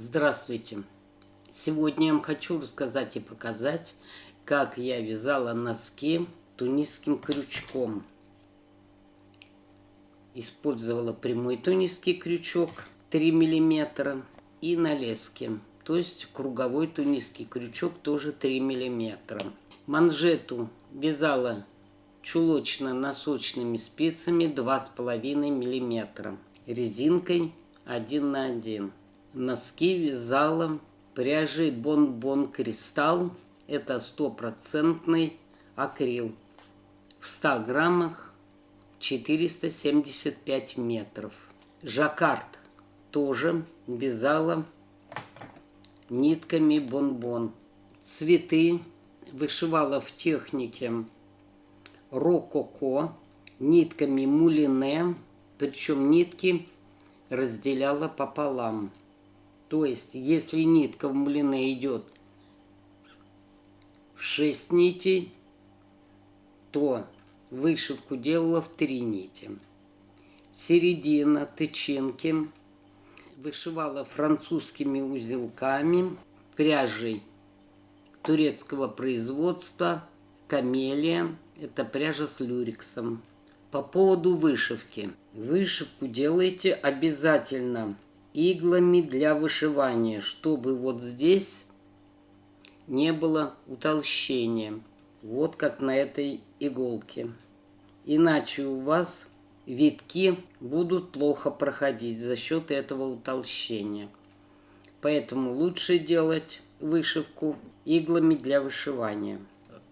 Здравствуйте! Сегодня я вам хочу рассказать и показать, как я вязала носки тунисским крючком. Использовала прямой тунисский крючок 3 мм и на леске, то есть круговой тунисский крючок тоже 3 мм. Манжету вязала чулочно-носочными спицами 2,5 мм, резинкой 1 на 1. Носки вязала пряжей Бон-Бон Кристалл. Это 100% акрил. В 100 граммах 475 метров. Жаккард тоже вязала нитками Бон-Бон. Цветы вышивала в технике рококо нитками мулине, причем нитки разделяла пополам. То есть, если нитка в мулине идет в 6 нитей, то вышивку делала в 3 нити. Середина тычинки вышивала французскими узелками пряжей турецкого производства Камелия. Это пряжа с люрексом. По поводу вышивки. Вышивку делайте обязательно иглами для вышивания, чтобы вот здесь не было утолщения. Вот как на этой иголке. Иначе у вас витки будут плохо проходить за счет этого утолщения. Поэтому лучше делать вышивку иглами для вышивания.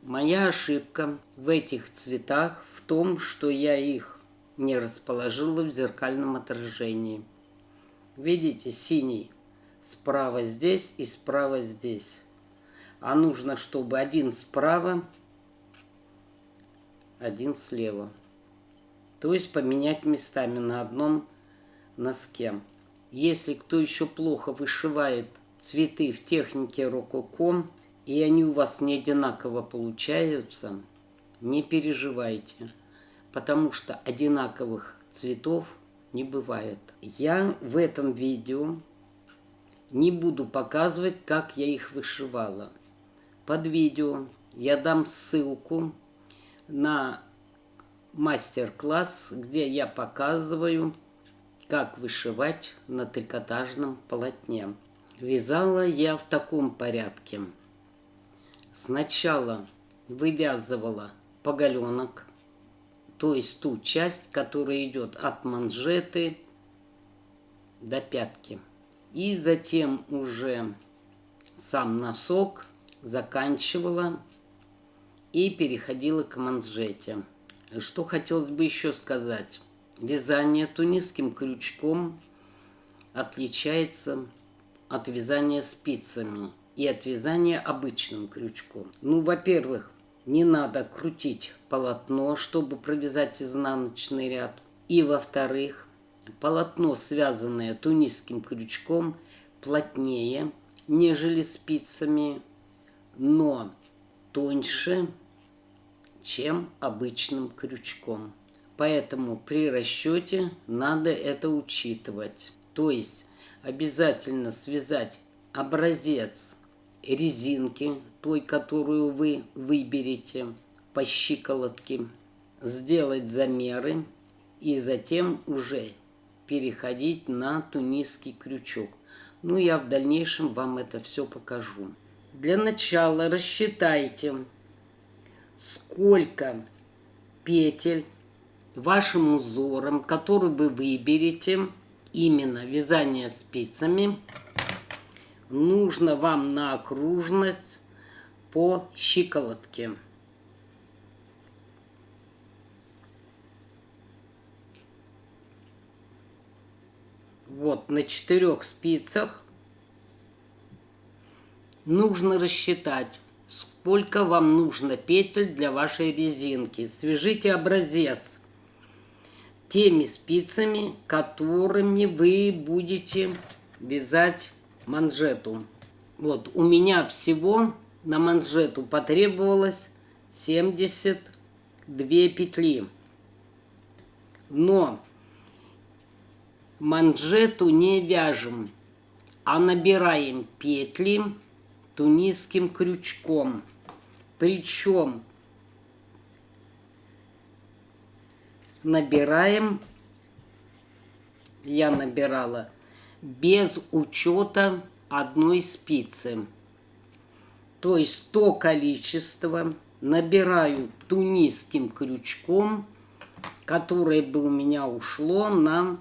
Моя ошибка в этих цветах в том, что я их не расположила в зеркальном отражении. Видите, синий справа здесь и справа здесь. А нужно, чтобы один справа, один слева. То есть поменять местами на одном носке. Если кто еще плохо вышивает цветы в технике рококо, и они у вас не одинаково получаются, не переживайте, потому что одинаковых цветов не бывает. Я в этом видео не буду показывать, как я их вышивала. Под видео я дам ссылку на мастер-класс, где я показываю, как вышивать на трикотажном полотне. Вязала я в таком порядке. Сначала вывязывала поголенок, то есть ту часть, которая идет от манжеты до пятки. И затем уже сам носок заканчивала и переходила к манжете. Что хотелось бы еще сказать. Вязание тунисским крючком отличается от вязания спицами и от вязания обычным крючком. Ну, во-первых, не надо крутить полотно, чтобы провязать изнаночный ряд. И, во-вторых, полотно, связанное тунисским крючком, плотнее, нежели спицами, но тоньше, чем обычным крючком. Поэтому при расчете надо это учитывать. То есть обязательно связать образец резинки, той, которую вы выберете по щиколотке, сделать замеры и затем уже переходить на тунисский крючок. Ну, я в дальнейшем вам это все покажу. Для начала рассчитайте, сколько петель вашим узором, который вы выберете, именно вязание спицами, нужно вам на окружность по щиколотке. Вот на 4 спицах нужно рассчитать, сколько вам нужно петель для вашей резинки. Свяжите образец теми спицами, которыми вы будете вязать манжету. Вот у меня всего на манжету потребовалось 72 петли. Но манжету не вяжем а набираем петли тунисским крючком. Причем набираем, я набирала без учета одной спицы. То есть то количество набираю тунисским крючком, которое бы у меня ушло на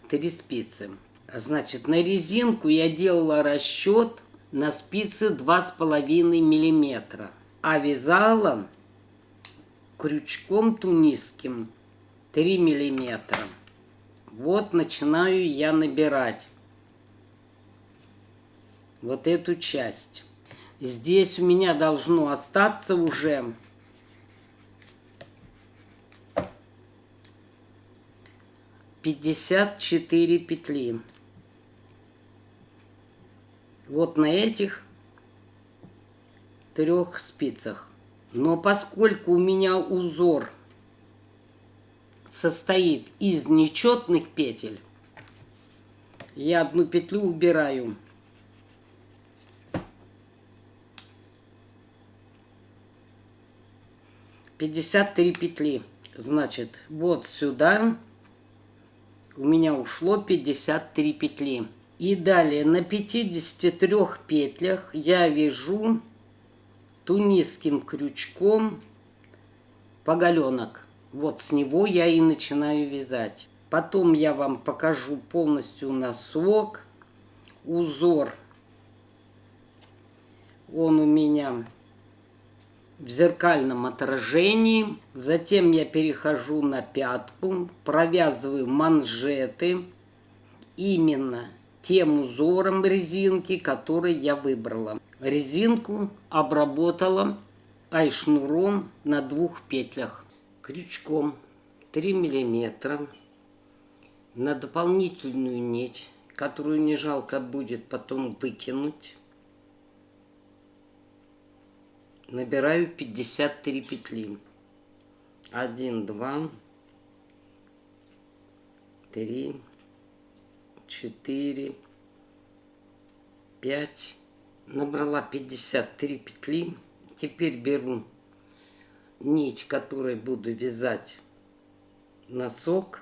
3 спицы. Значит, на резинку я делала расчет на спицы 2,5 миллиметра, а вязала крючком тунисским 3 миллиметра. Вот начинаю я набирать вот эту часть. Здесь у меня должно остаться уже 54 петли. Вот на этих 3 спицах. Но поскольку у меня узор состоит из нечетных петель, я одну петлю убираю. «53 петли». Значит, вот сюда у меня ушло 53 петли. И далее на 53 петлях я вяжу тунисским крючком поголенок. Вот с него я и начинаю вязать. Потом я вам покажу полностью носок. Узор, он у меня в зеркальном отражении. Затем я перехожу на пятку, провязываю манжеты именно тем узором резинки, который я выбрала. Резинку обработала айшнуром на 2 петлях. Крючком 3 миллиметра на дополнительную нить, которую не жалко будет потом выкинуть, набираю 53 петли. 1, 2, 3, 4, 5. Набрала 53 петли. Теперь беру нить, которой буду вязать носок.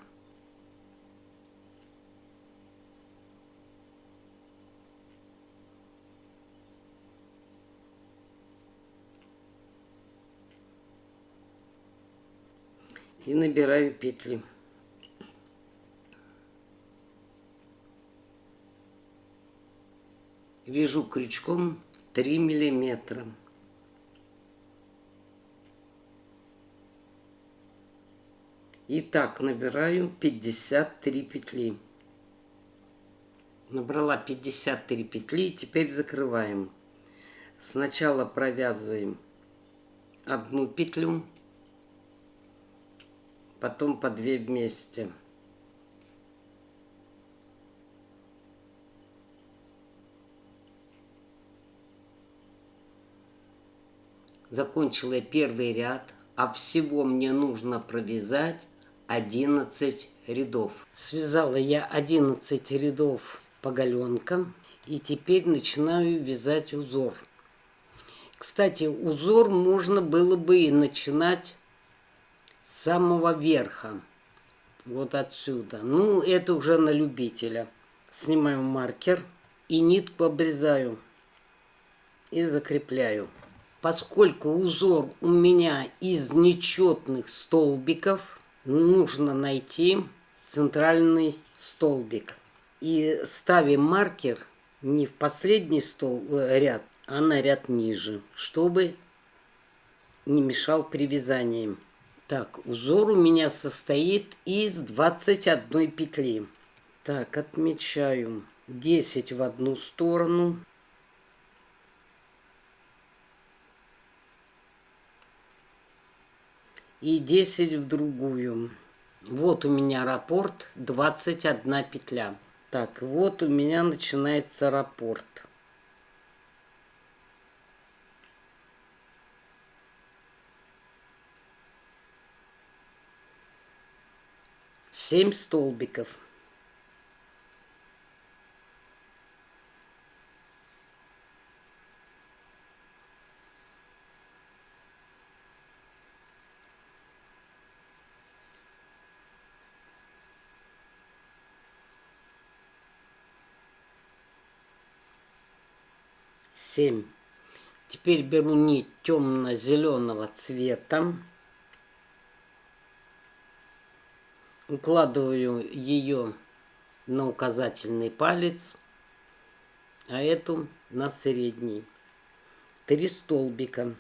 И набираю петли. Вяжу крючком 3 миллиметра. И так набираю 53 петли. Набрала 53 петли, теперь закрываем. Сначала провязываем одну петлю, потом по 2 вместе. Закончила я первый ряд, а всего мне нужно провязать 11 рядов. Связала я 11 рядов поголенка, и теперь начинаю вязать узор. Кстати, узор можно было бы и начинать с самого верха, вот отсюда. Ну, это уже на любителя. Снимаю маркер и нитку обрезаю и закрепляю. Поскольку узор у меня из нечетных столбиков, нужно найти центральный столбик. И ставим маркер не в последний ряд, а на ряд ниже, чтобы не мешал при вязании. Так, узор у меня состоит из 21 петли. Так, отмечаю 10 в одну сторону. И 10 в другую. Вот у меня раппорт 21 петля. Так, вот у меня начинается раппорт. Семь столбиков. 7. Теперь беру нить темно-зеленого цвета, укладываю ее на указательный палец, а эту на средний. 3 столбика.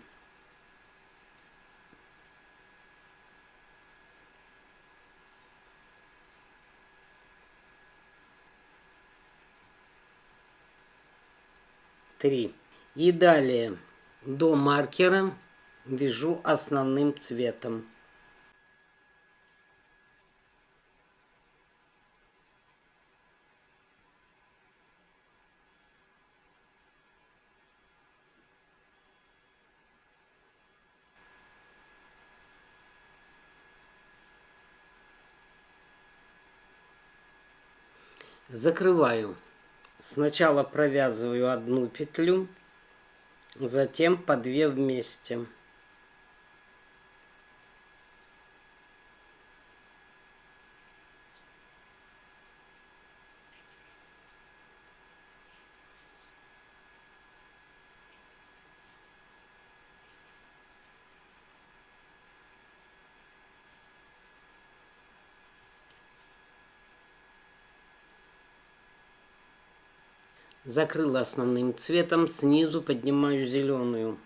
Три. И далее до маркера вяжу основным цветом. Закрываю. Сначала провязываю одну петлю, затем по 2 вместе. Закрыла основным цветом, снизу поднимаю зеленую.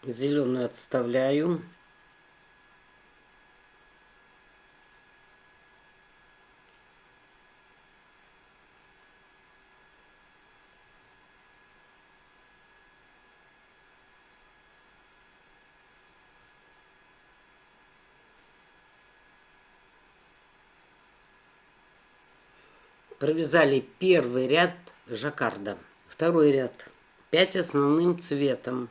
Зеленую отставляю. Провязали первый ряд жаккарда. Второй ряд. 5 основным цветом.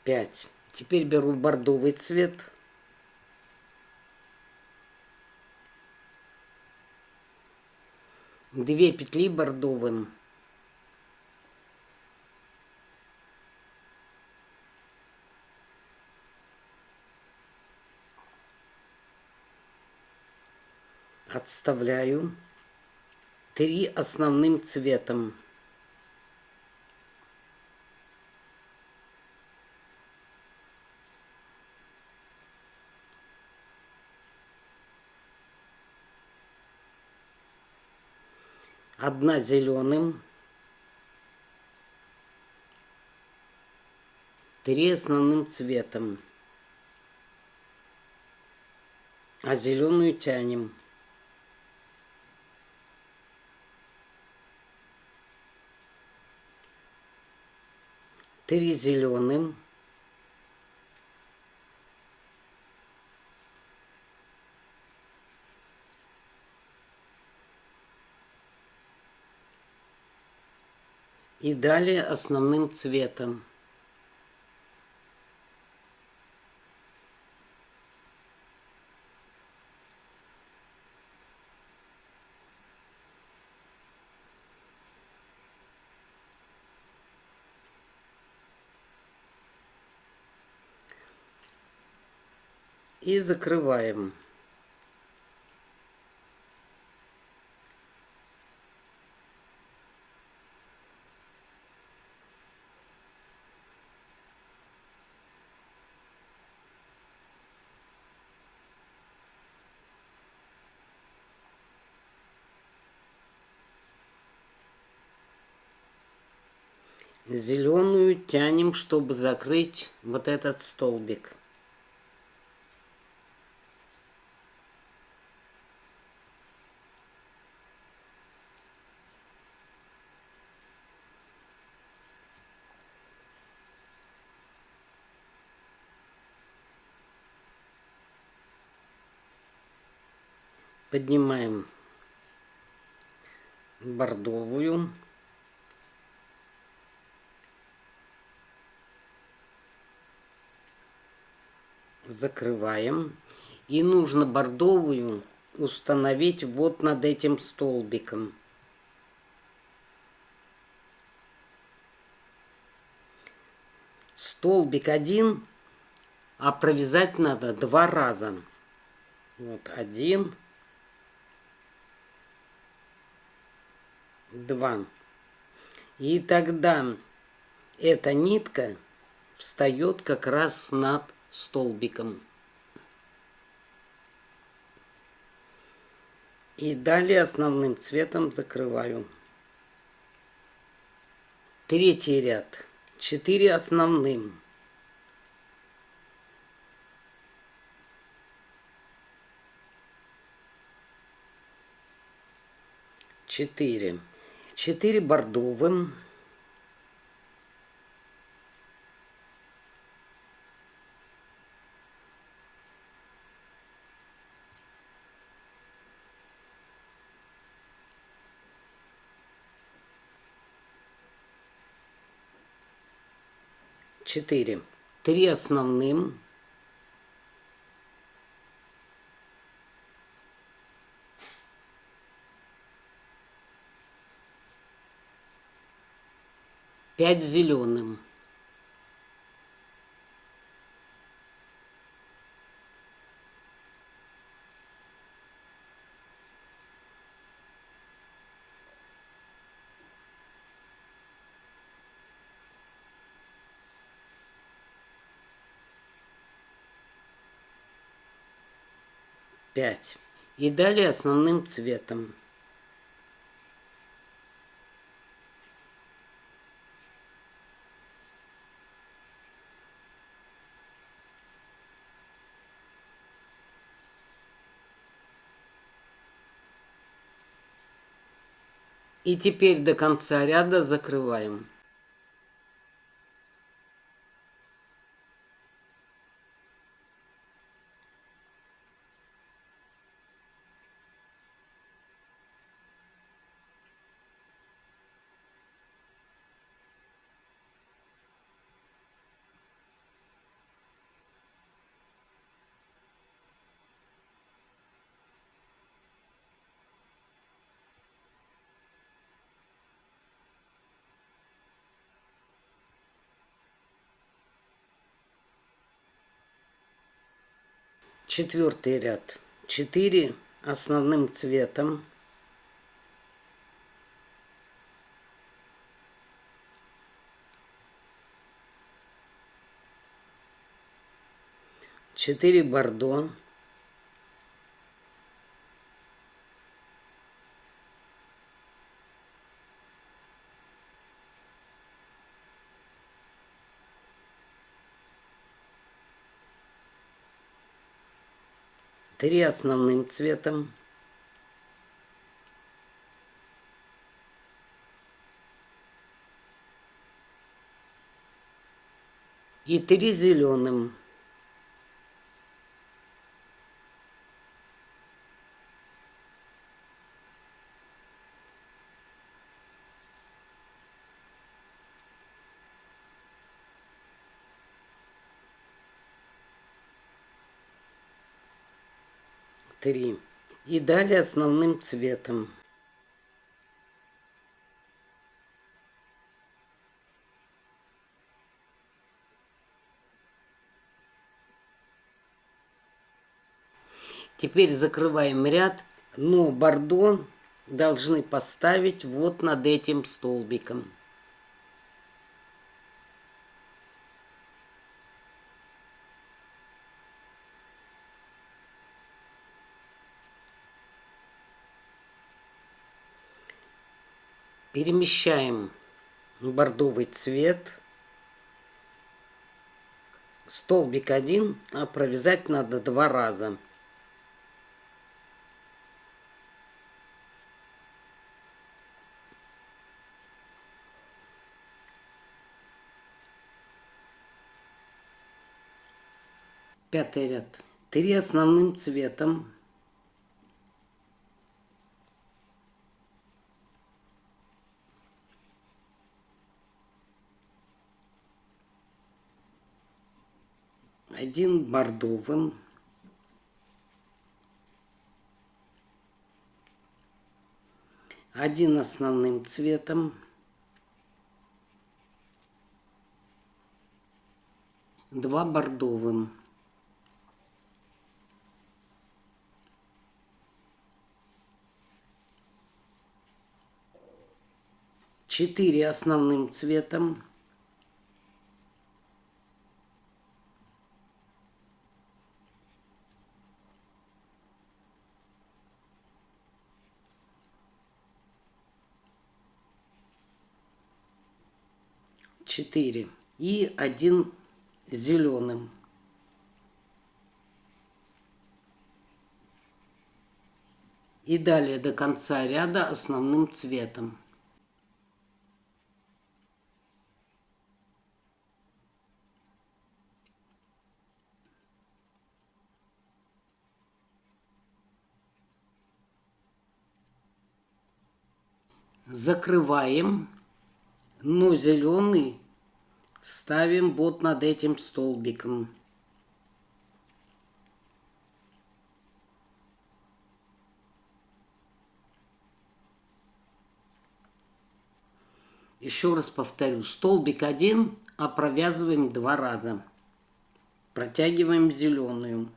Пять. Теперь беру бордовый цвет. Две петли бордовым. Отставляю. 3 основным цветом. Одна зеленым. 3 основным цветом. А зеленую тянем. Три зеленым. И далее основным цветом. И закрываем. Зеленую тянем, чтобы закрыть вот этот столбик. Поднимаем бордовую. Закрываем. И нужно бордовую установить вот над этим столбиком. Столбик один, а провязать надо 2 раза. Вот 1, 2. И тогда эта нитка встает как раз над столбиком. И далее основным цветом закрываю. Третий ряд. 4 основным. 4. 4 бордовым. 4. 3 основным. 5 зеленым. 5. И далее основным цветом. И теперь до конца ряда закрываем. Четвертый ряд. 4 основным цветом. 4 бордо. 3 основным цветом. 3 зеленым. 3. И далее основным цветом. Теперь закрываем ряд, но бордо должны поставить вот над этим столбиком. Перемещаем бордовый цвет. Столбик один, а провязать надо 2 раза. Пятый ряд. 3 основным цветом. 1 бордовым. Один основным цветом, два бордовым, четыре основным цветом, четыре и один зеленым. И далее до конца ряда основным цветом. Закрываем, но зеленый ставим вот над этим столбиком. Еще раз повторю, столбик один, а провязываем два раза. Протягиваем зеленую.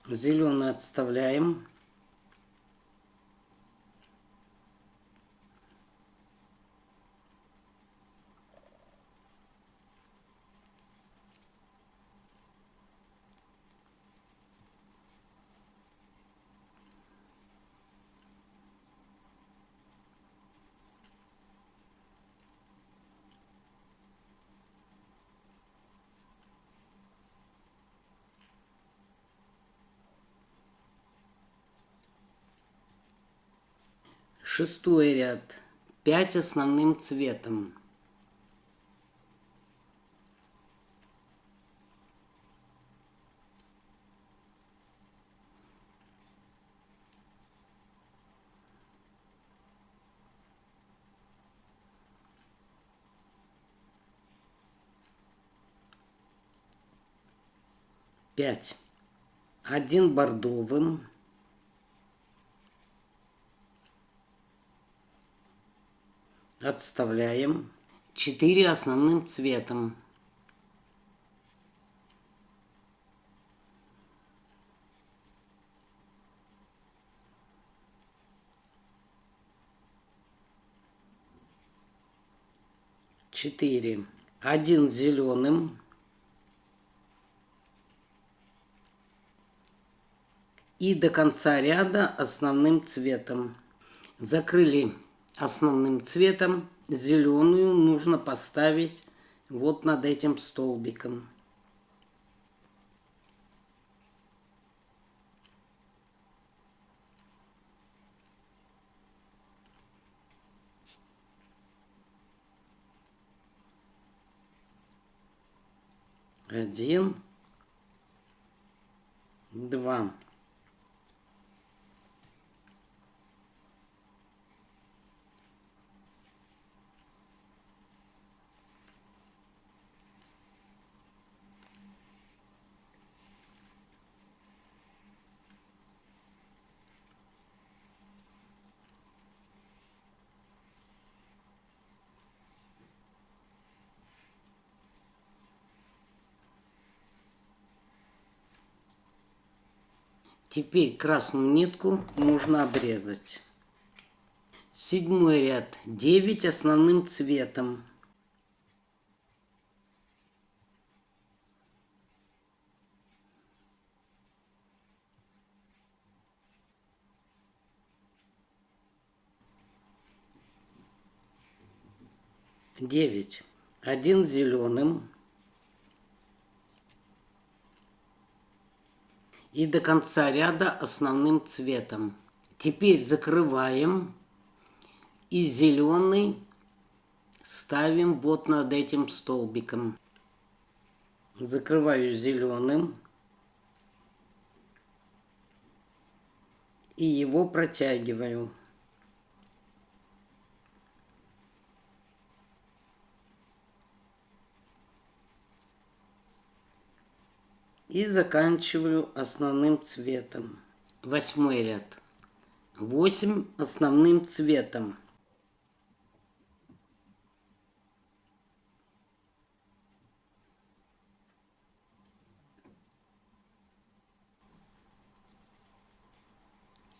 Зеленую отставляем. Шестой ряд. 5 основным цветом. Пять. Один бордовым. Отставляем. 4 основным цветом. Четыре. Один зеленым. И до конца ряда основным цветом. Закрыли основным цветом. Зеленую нужно поставить вот над этим столбиком. Один, два. Теперь красную нитку нужно обрезать. Седьмой ряд. 9 основным цветом. Девять. Один зеленым. И до конца ряда основным цветом. Теперь закрываем. И зеленый ставим вот над этим столбиком. Закрываю зеленым. И его протягиваю. И заканчиваю основным цветом. 8 ряд. 8 основным цветом.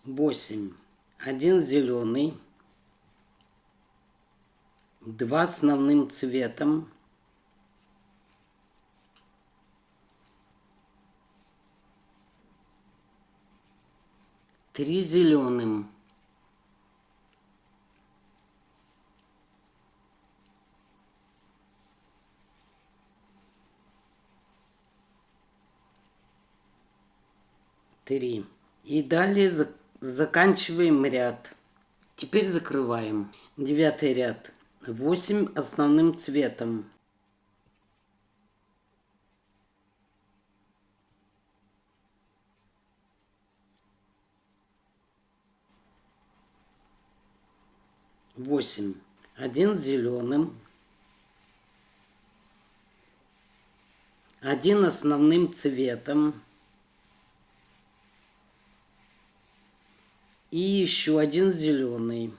Восемь. Один зеленый. 2 основным цветом. 3 зеленым. 3. И далее заканчиваем ряд. Теперь закрываем. 9 ряд. 8 основным цветом. Восемь. Один зеленым. 1 основным цветом. И еще 1 зеленый.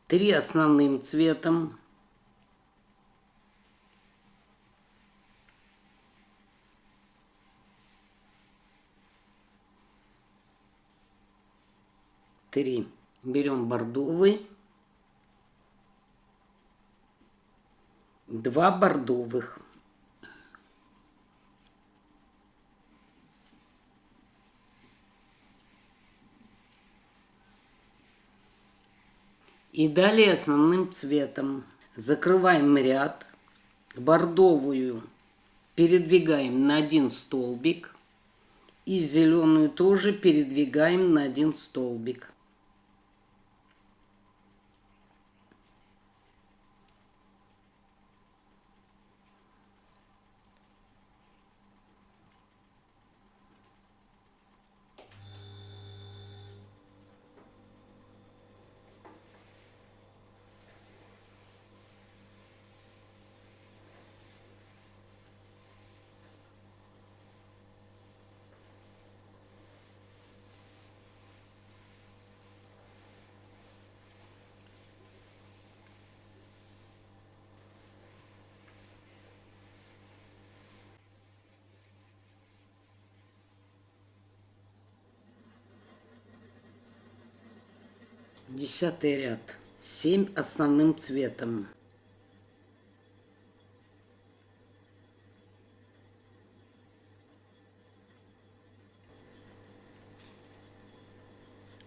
3 основным цветом. Три. Берем бордовый. 2 бордовых. И далее основным цветом закрываем ряд. Бордовую передвигаем на 1 столбик. И зеленую тоже передвигаем на 1 столбик. Десятый ряд. 7 основным цветом.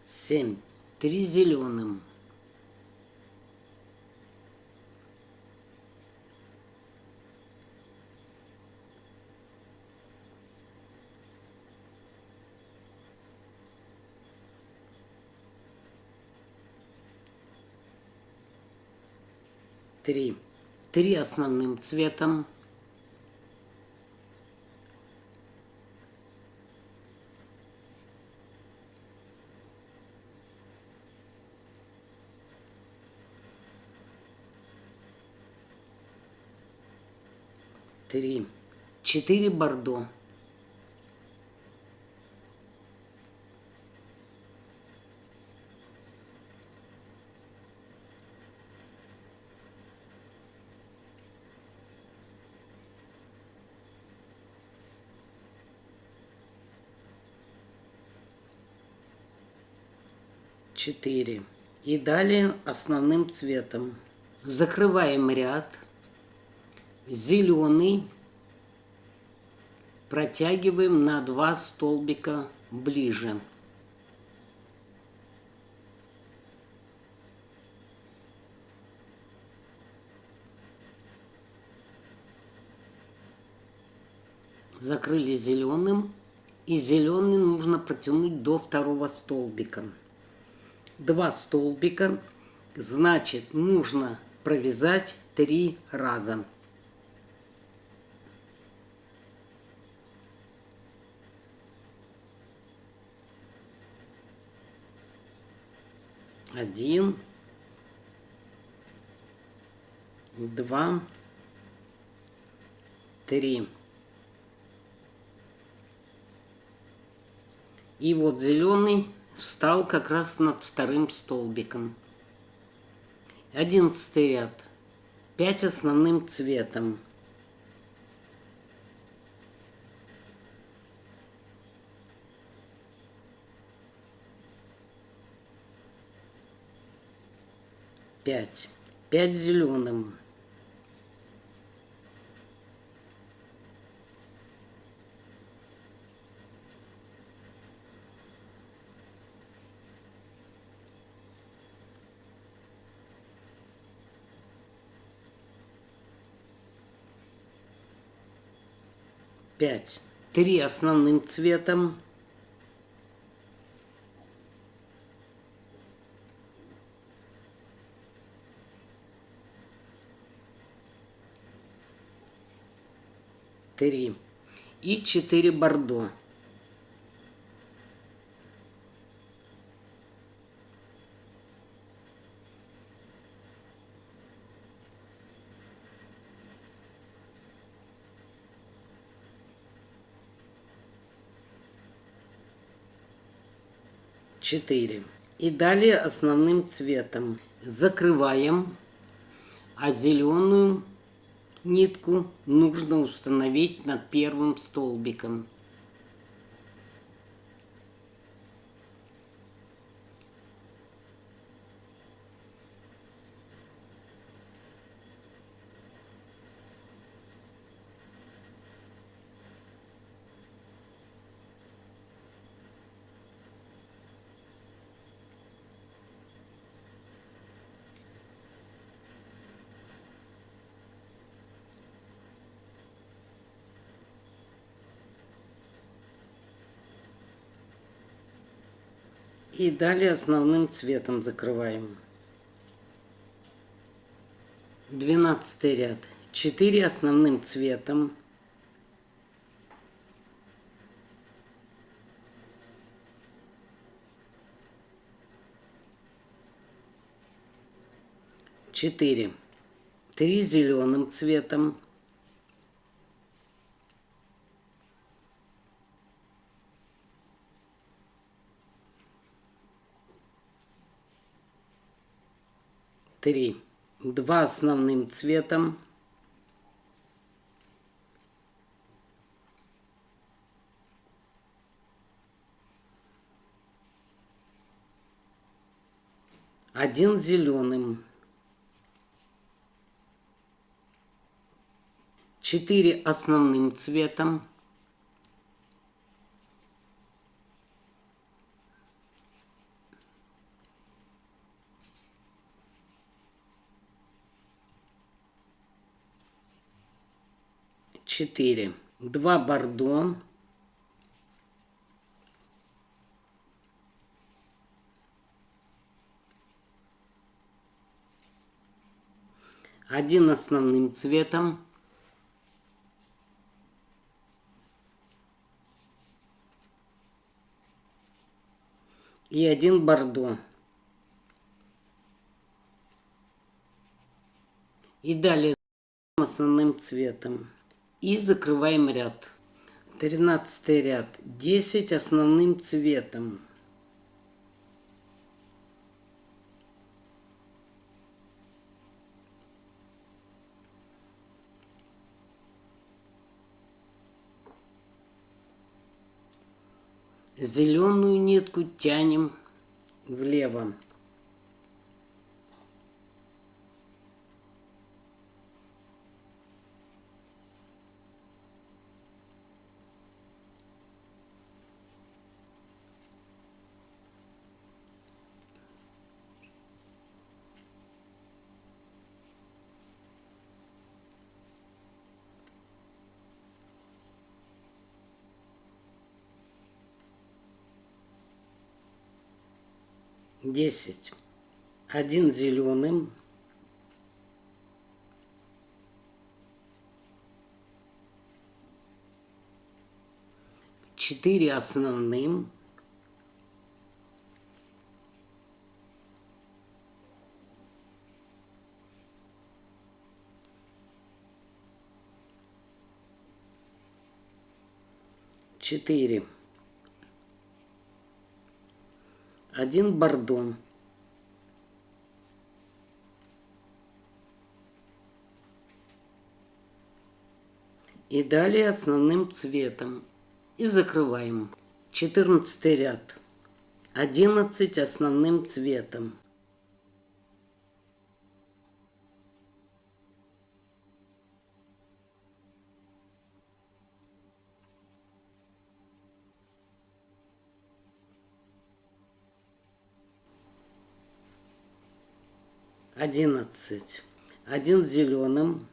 Семь. 3 зеленым. 3. 3 основным цветом. 3. 4 бордо. 4. И далее основным цветом. Закрываем ряд. Зеленый протягиваем на 2 столбика ближе. Закрыли зеленым. И зеленый нужно протянуть до 2 столбика. 2 столбика, значит, нужно провязать 3 раза. Один, 2, 3. И вот зеленый встал как раз над вторым столбиком. 11 ряд. 5 основным цветом. Пять. 5 зеленым. Пять. 3 основным цветом. Три. И 4 бордо. Четыре. И далее основным цветом закрываем, а зеленую нитку нужно установить над первым столбиком. И далее основным цветом закрываем. 12 ряд. 4 основным цветом. Четыре. 3 зеленым цветом. Три. 2 основным цветом. Один зеленым. 4 основным цветом. Четыре. 2 бордо. Один основным цветом. И 1 бордо. И далее основным цветом. И закрываем ряд. 13 ряд. 10 основным цветом. Зеленую нитку тянем влево. Десять. 1 зеленым. Четыре основным. 4. 1 бордо. И далее основным цветом. И закрываем. 14 ряд. 11 основным цветом. Одиннадцать. 1 зеленым.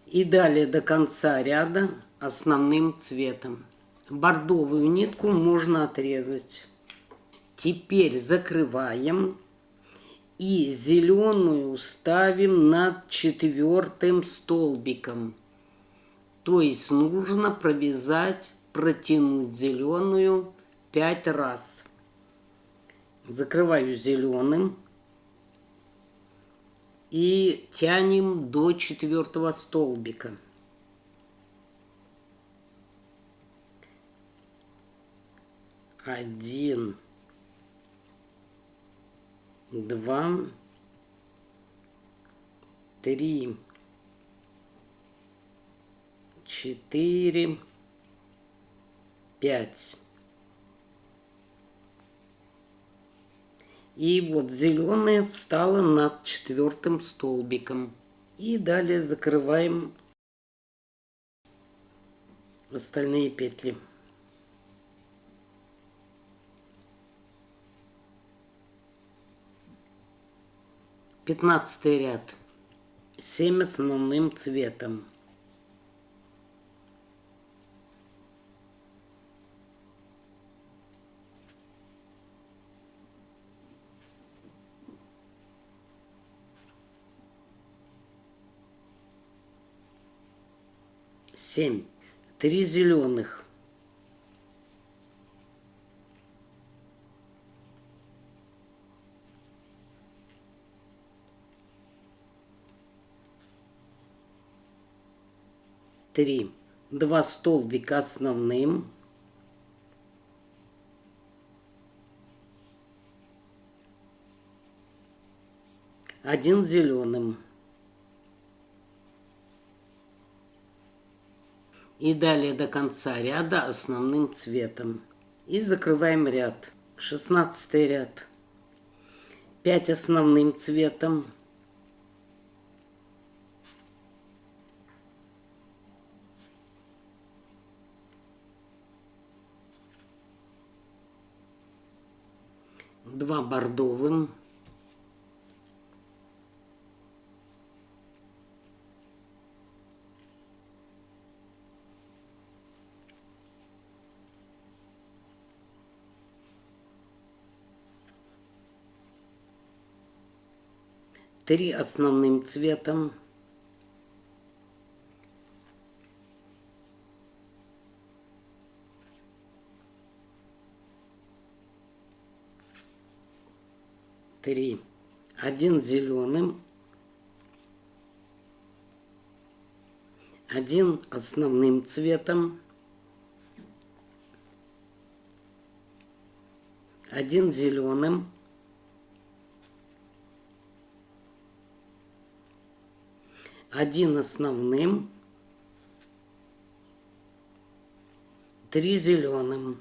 И далее до конца ряда основным цветом. Бордовую нитку можно отрезать. Теперь закрываем и зеленую ставим над 4-м столбиком. То есть нужно провязать, протянуть зеленую 5 раз. Закрываю зеленым и тянем до 4-го столбика. 1, 2, 3, 4, 5. И вот зеленая встала над 4-м столбиком. И далее закрываем остальные петли. 15 ряд. 7 основным цветом. Семь. 3 зеленых. Три. 2 столбика основным. Один зеленым. И далее до конца ряда основным цветом. И закрываем ряд. 16 ряд. 5 основным цветом. Два бордовым. Три основным цветом. Три. Один зеленым. Один основным цветом. Один зеленым. Один основным. 3 зеленым.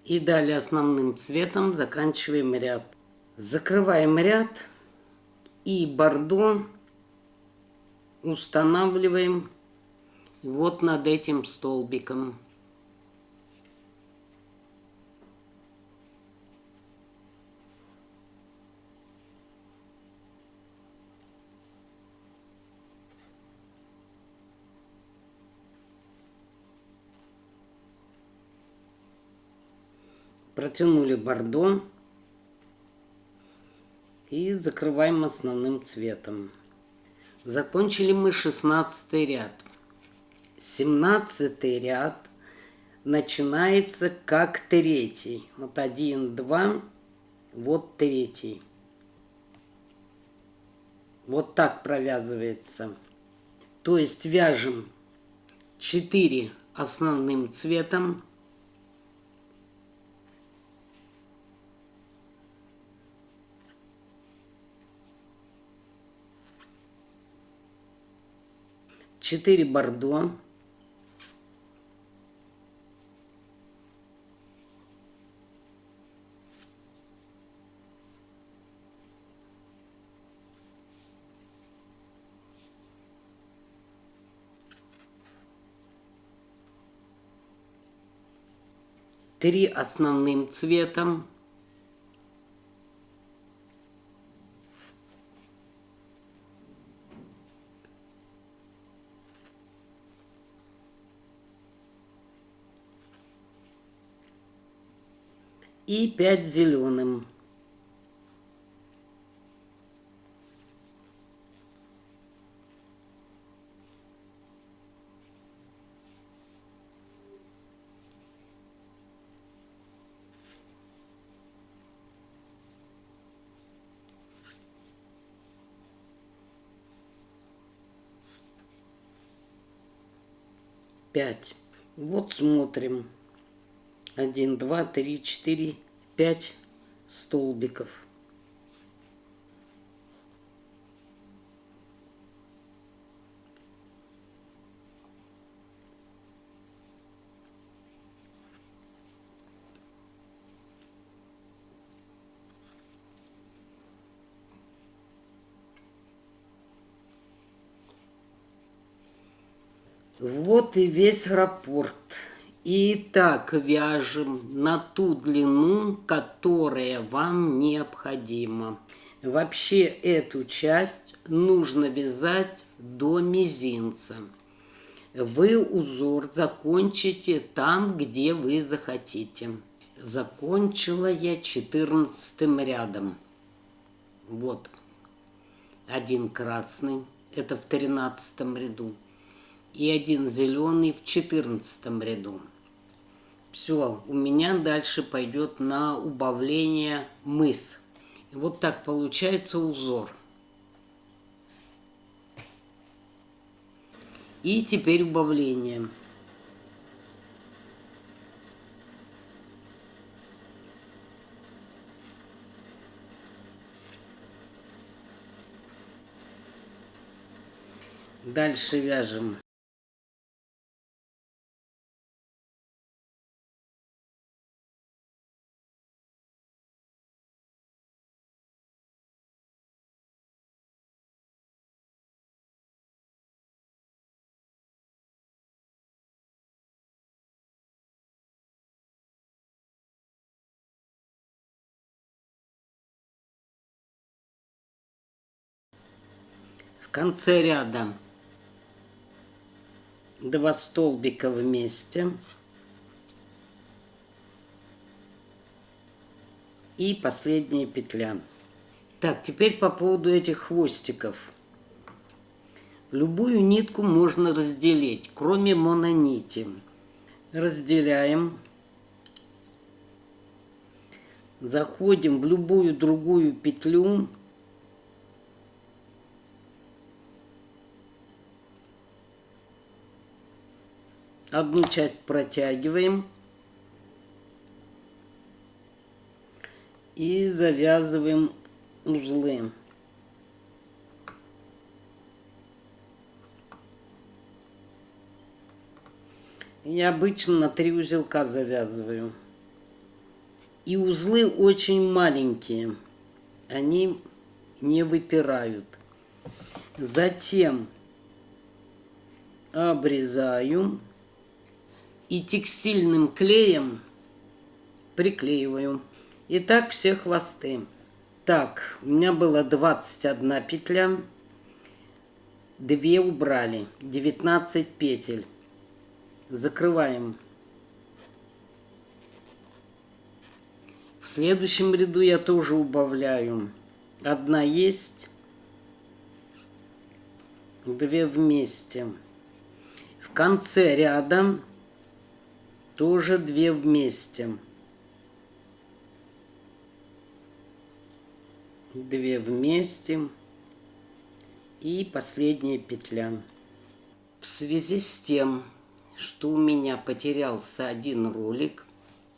И далее основным цветом заканчиваем ряд. Закрываем ряд и бордо устанавливаем вот над этим столбиком. Протянули бордо и закрываем основным цветом. Закончили мы 16 ряд. 17 ряд. начинается как третий. Вот 1, 2, вот третий. Вот так провязывается. То есть вяжем 4 основным цветом. Четыре бордо. Три основным цветом. И 5 зеленым. Пять. Вот смотрим. 1, 2, 3, 4, 5 столбиков. Вот и весь раппорт. И так вяжем на ту длину, которая вам необходима. Вообще эту часть нужно вязать до мизинца. Вы узор закончите там, где вы захотите. Закончила я 14 рядом. Вот. Один красный, это в 13 ряду. И один зеленый в 14 ряду. Все, у меня дальше пойдет на убавление мыс. И вот так получается узор. И теперь убавление. Дальше вяжем. В конце ряда 2 столбика вместе. И последняя петля. Так, теперь по поводу этих хвостиков. Любую нитку можно разделить, кроме мононити. Разделяем. Заходим в любую другую петлю. Одну часть протягиваем. И завязываем узлы. Я обычно на 3 узелка завязываю. И узлы очень маленькие. Они не выпирают. Затем обрезаю и текстильным клеем приклеиваю. И так все хвосты. Так, у меня было 21 петля. 2 убрали. 19 петель. Закрываем. В следующем ряду я тоже убавляю. Одна есть. 2 вместе. В конце ряда Тоже 2 вместе. 2 вместе. И последняя петля. В связи с тем, что у меня потерялся один ролик,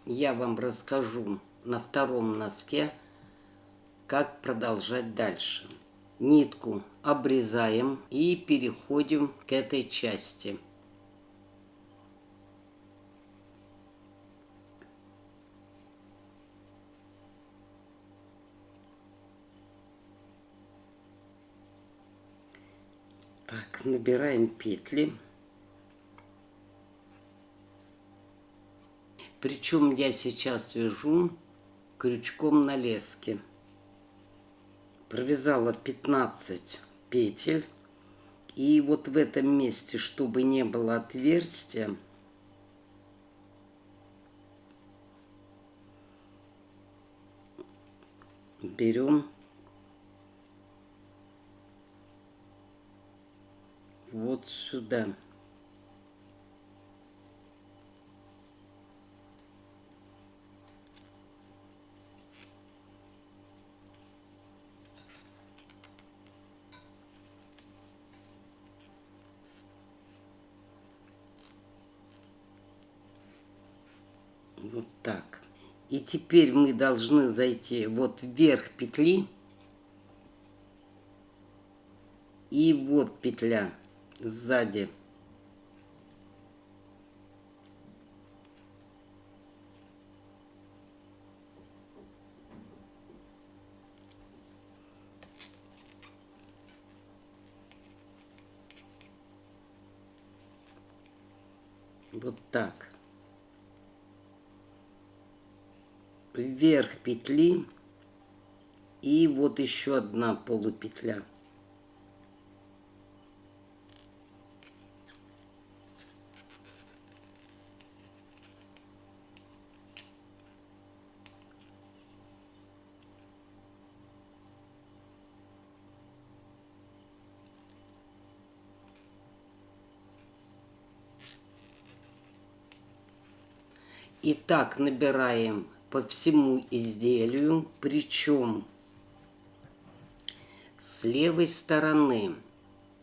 я вам расскажу на втором носке, как продолжать дальше. Нитку обрезаем и переходим к этой части. Так, набираем петли. Причем я сейчас вяжу крючком на леске. Провязала 15 петель. И вот в этом месте, чтобы не было отверстия, берем вот сюда. Вот так. И теперь мы должны зайти вот вверх петли. И вот петля сзади. Вот так. Вверх петли. И вот еще одна полупетля. И так набираем по всему изделию, причем с левой стороны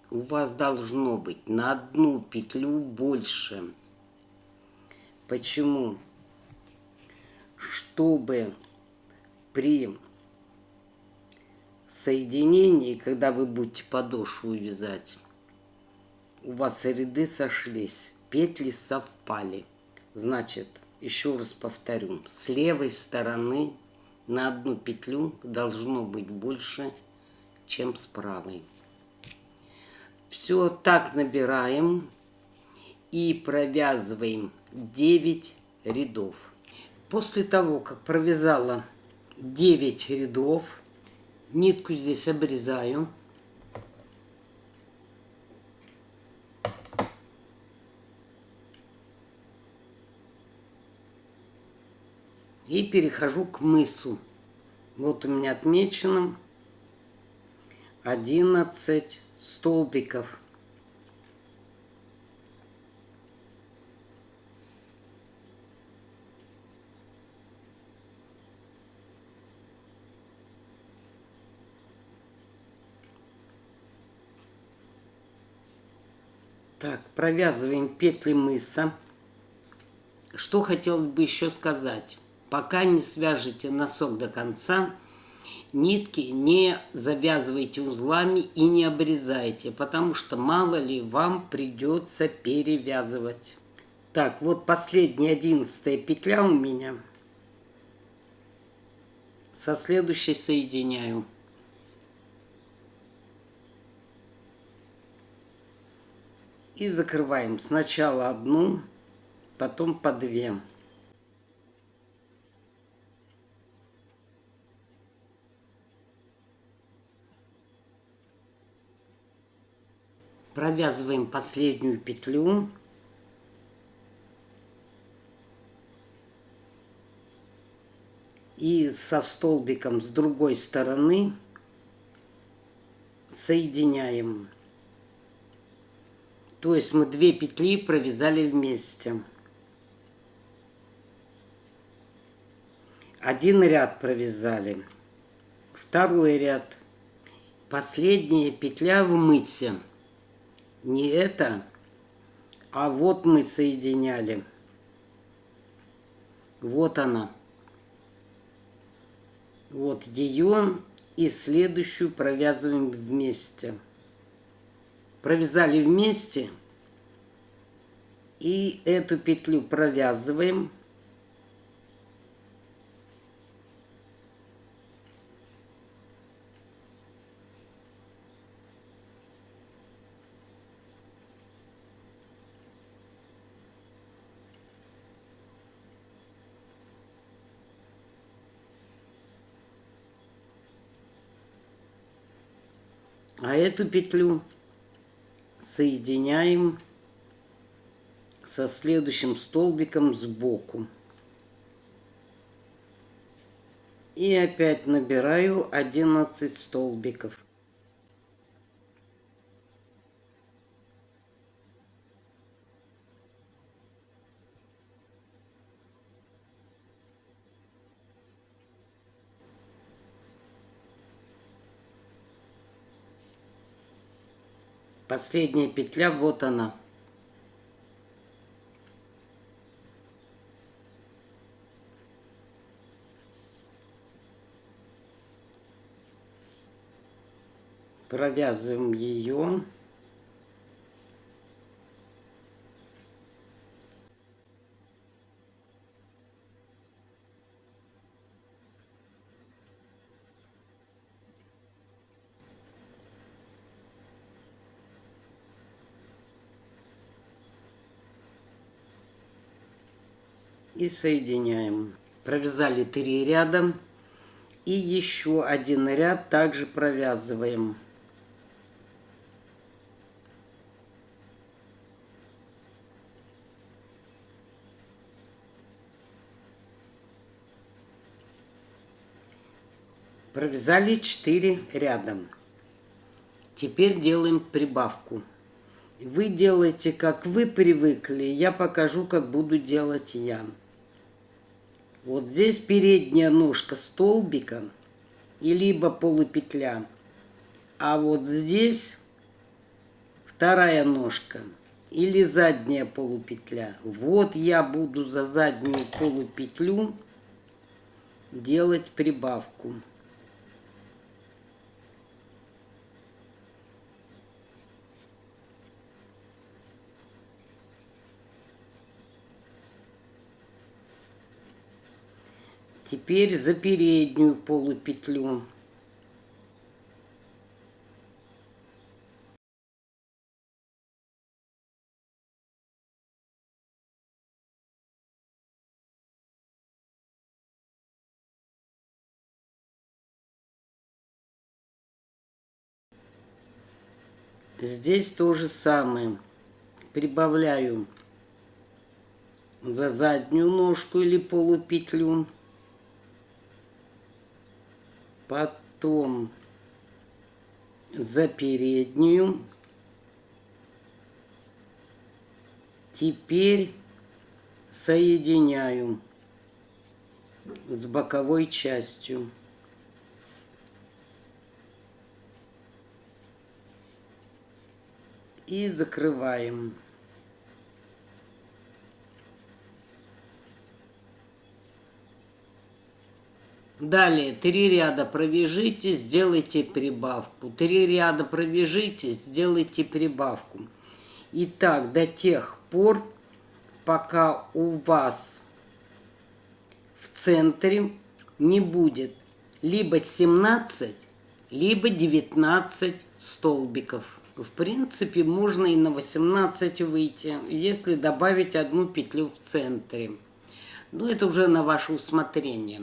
у вас должно быть на 1 петлю больше. Почему? Чтобы при соединении, когда вы будете подошву вязать, у вас ряды сошлись, петли совпали. Значит, еще раз повторю, с левой стороны на 1 петлю должно быть больше, чем с правой. Все так набираем и провязываем 9 рядов. После того, как провязала 9 рядов, нитку здесь обрезаю. И перехожу к мысу. Вот у меня отмечено 11 столбиков. Так, провязываем петли мыса. Что хотелось бы еще сказать. Пока не свяжете носок до конца, нитки не завязывайте узлами и не обрезайте, потому что мало ли вам придется перевязывать. Так, вот последняя 11 петля у меня. Со следующей соединяю. И закрываем сначала 1, потом по 2. Провязываем последнюю петлю. И со столбиком с другой стороны соединяем. То есть мы 2 петли провязали вместе. Один ряд провязали. Второй ряд. Последняя петля в мысе. Не это, а вот мы соединяли. Вот она. Вот ее и следующую провязываем вместе. Провязали вместе. И эту петлю провязываем. А эту петлю соединяем со следующим столбиком сбоку. И опять набираю 11 столбиков. Последняя петля, вот она. Провязываем ее. И соединяем. Провязали 3 ряда. И еще один ряд также провязываем. Провязали 4 ряда. Теперь делаем прибавку. Вы делаете, как вы привыкли. Я покажу, как буду делать я. Вот здесь передняя ножка столбика и либо полупетля. А вот здесь вторая ножка или задняя полупетля. Вот я буду за заднюю полупетлю делать прибавку. Теперь за переднюю полупетлю. Здесь то же самое. Прибавляю за заднюю ножку или полупетлю. Потом за переднюю. Теперь соединяю с боковой частью. И закрываем. Далее 3 ряда провяжите, сделайте прибавку. 3 ряда провяжите, сделайте прибавку. И так до тех пор, пока у вас в центре не будет либо 17, либо 19 столбиков. В принципе, можно и на 18 выйти, если добавить одну петлю в центре. Но это уже на ваше усмотрение.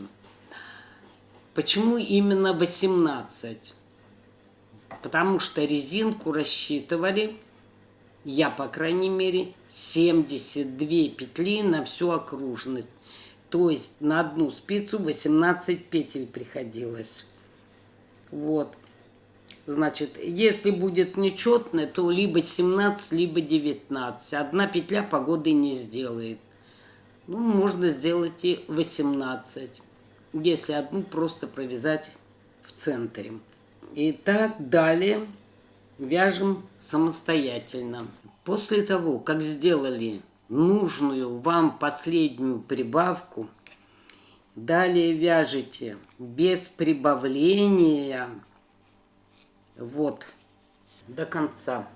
Почему именно 18? Потому что резинку рассчитывали, я, по крайней мере, 72 петли на всю окружность. То есть на одну спицу 18 петель приходилось. Вот. Значит, если будет нечетное, то либо 17, либо 19. Одна петля погоды не сделает. Ну, можно сделать и 18. если одну просто провязать в центре. И так далее вяжем самостоятельно. После того, как сделали нужную вам последнюю прибавку, далее вяжете без прибавления вот до конца.